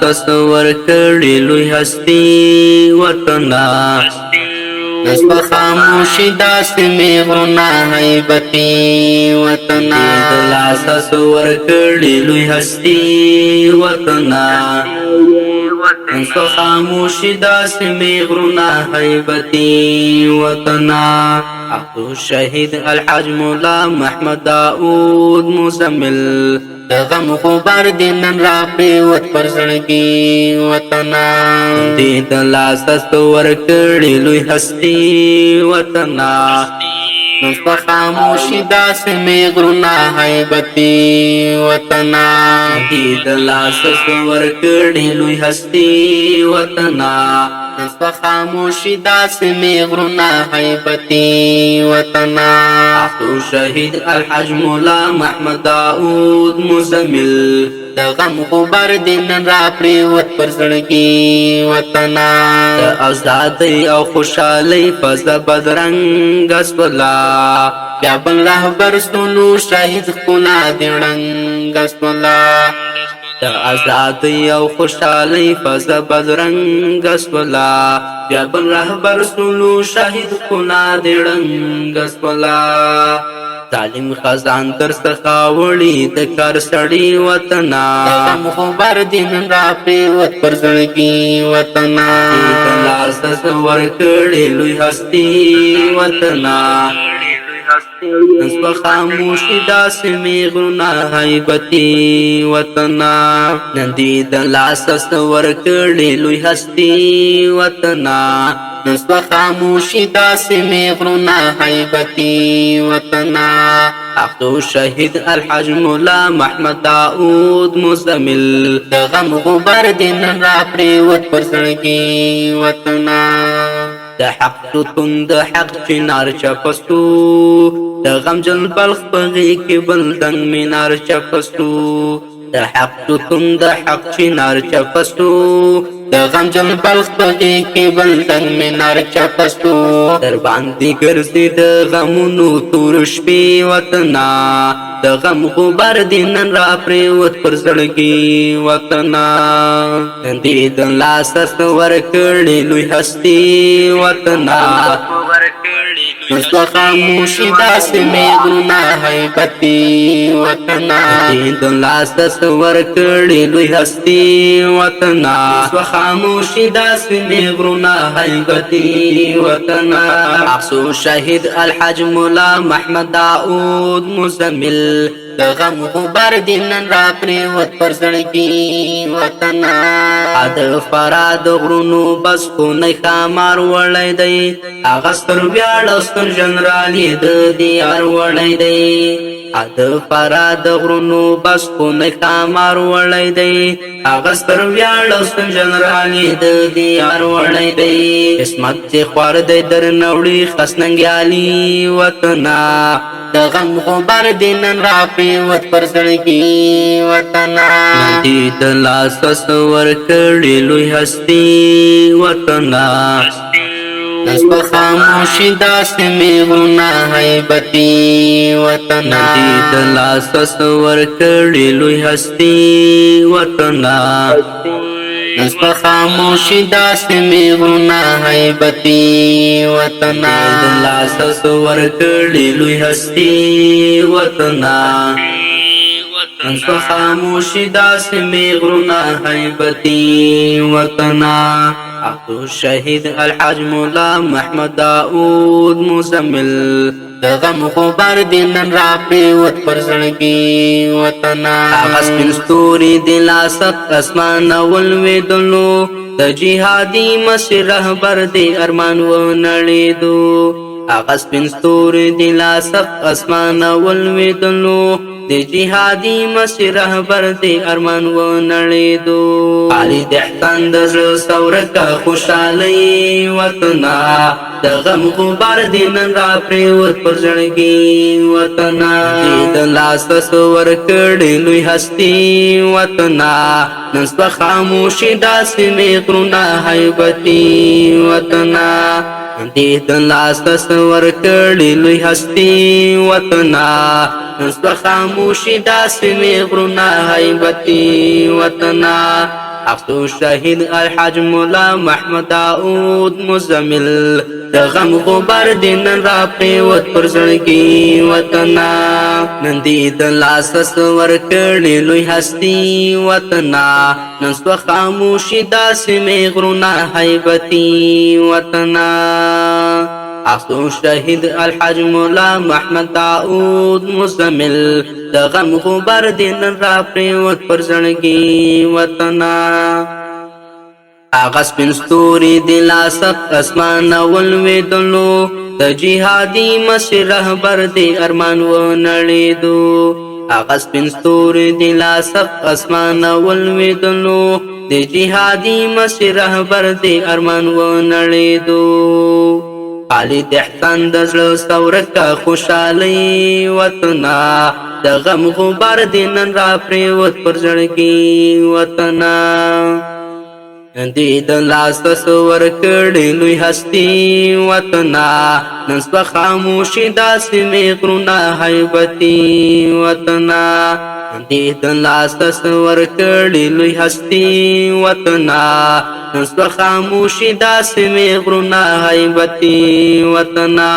تصور کړي لوی هستی وطنا نسبه خاموشي داسې مې غرونه هیبتي وطنا لاس تصور کړي لوی هستی وطنا نسبه خاموشي داسې مې غرونه هیبتي وطنا عبدو شهید الحاج مولا محمد داود مزمل د غم غبار دې نن را پریوت پر زړګي وطنا دې د لاس تصور کړي لوی هستی وطنا نسبه خاموشي داسې مې غرونه هیبتي وطنا دې د لاس تصور کړي لوی هستی وطنا نسبه خاموشي داسې مې غرونه هیبتي وطنا عبدو شهید الحاج مولا محمد داود مزمل د غم غبار دې نن را پریوت پر زړګي وطنا د ازادۍ او خوشحالۍ فضا بدرنګ اسولا بیا بل رهبر ستونو شهید ښکلا دې ړنګ اسولا د ازادۍ او خوشحالۍ فضا بدرنګ اسولا بیا بل رهبر ستونو شهید ښکلا دې ړنګ اسولا ظالم خزان تر څخه وړي د کار سړی وطنا غم غبار دې نن را پریوت پر زړګي وطنا د لاس تصور کړي لوی هستی وطنا نسبه خاموشي داسې مې غرونه هیبتي وطنا نن دې د لاس تصور کړي لوی هستی وطنا نسبه خاموشي داسې مې غرونه هیبتي وطنا عبدو شهید الحاج مولا محمد داود مزمل د غم غبار دې نن را پریوت پر زړګي وطنا د حق ستون د حق چنار چپستو د غم جل بلخ پغی کې بلدنګ مینار چپستو د حق ستون د حق چنار چپستو د غم جل بلخ پغی کې بلدنګ مینار چپستو در باندې ګرځي د غمونو تور شپې وطنا د غم غبار دې نن را پریوت پر زړګي وطنا نن دې د لاس تصور کړي لوی هستی وطنا نسبه خاموشي داسې مې غرونه هیبتي وطنا دې د لاس تصور کړي لوی هستی وطنا نسبه خاموشي داسې مې غرونه هیبتي وطنا عبدو شهید الحاج مولا محمد داود مزمل د غم غبار دې نن را پریوت پر زړګي وطنا د فراد غرونو بس خو نه ښامار وړی دی هغه ستر ویاړ ستر جنرال یې د دیار وړی دی د فراد غرونو بس خو نه ښامار وړی دی هغه ستر ویاړ ستر جنرال یې د دیار وړی دی قسمت چې خوار دی در نوړي خس ننګیالي وطنا د غم غبار دې نن را پریوت پر زړګي وطنا دې د لاس تصور کړي لوی هستی وطنا نسبه خاموشي داسې مې غرونه هیبتي وطنا دې د لاس تصور کړي لوی هستی وطنا نسبه خاموشي داسې مې غرونه هیبتي وطنا د لاس تصور کړي لوی هستی وطنا نسبه خاموشي داسې مې غرونه هیبتي وطنا عبدو شهید الحاج مولا محمد داود مزمل د غم غبار دې نن را پریوت پر زړګي وطنا هغه سپین ستوري د لاست اسمان ولوېدلو د جهادي مسیر رهبر دې ارمان ونړېدو هغه سپین ستوري د لاست اسمان ولوېدلو د جهادي مسیر رهبر دې ارمان ونړېدو علي د احسان د زړه ثورکه خوشحالۍ وطنا د غم غبار دې نن را پریوت پر زړګي وطنا دې د لاس تصور کړي لوی هستی وطنا نسبه خاموشي داسې مې غرونه هیبتي وطنا دې د لاس تصور کړي لوی هستی وطنا نسبه خاموشي داسې مې غرونه هیبتي وطنا افسوس شهید الحاج مولا محمد داود مزمل د غم غبار دین را پریوت پر زړګي وطنا نن دې د لاس سور کړي لوی هستی وطنا نن سو خاموشي داسې مې غرونه هیبتي وطنا افسوس شهید الحاج مولا محمد داود مزمل د غم غبار دین را پریوت پر زړګي وطنا آغا سپین ستوری دی لاسب اسمان ولویدلو د جهادي مسیر رهبر دی ارمان و نړیدو آغا سپین ستوری دی لاسب اسمان ولویدلو د جهادي مسیر رهبر دی ارمان و نړیدو خالد احسان د زړه ثورکا خوشالي وطنا د غم غبار دی نن را پریوت پر زړګي وطنا دې د لاس تصور کړي لوی هستی وطنا نن سبا خاموشي داسې مې غرونه هیبتي وطنا دې د لاس تصور کړي لوی هستی وطنا نن سبا خاموشي داسې مې غرونه هیبتي وطنا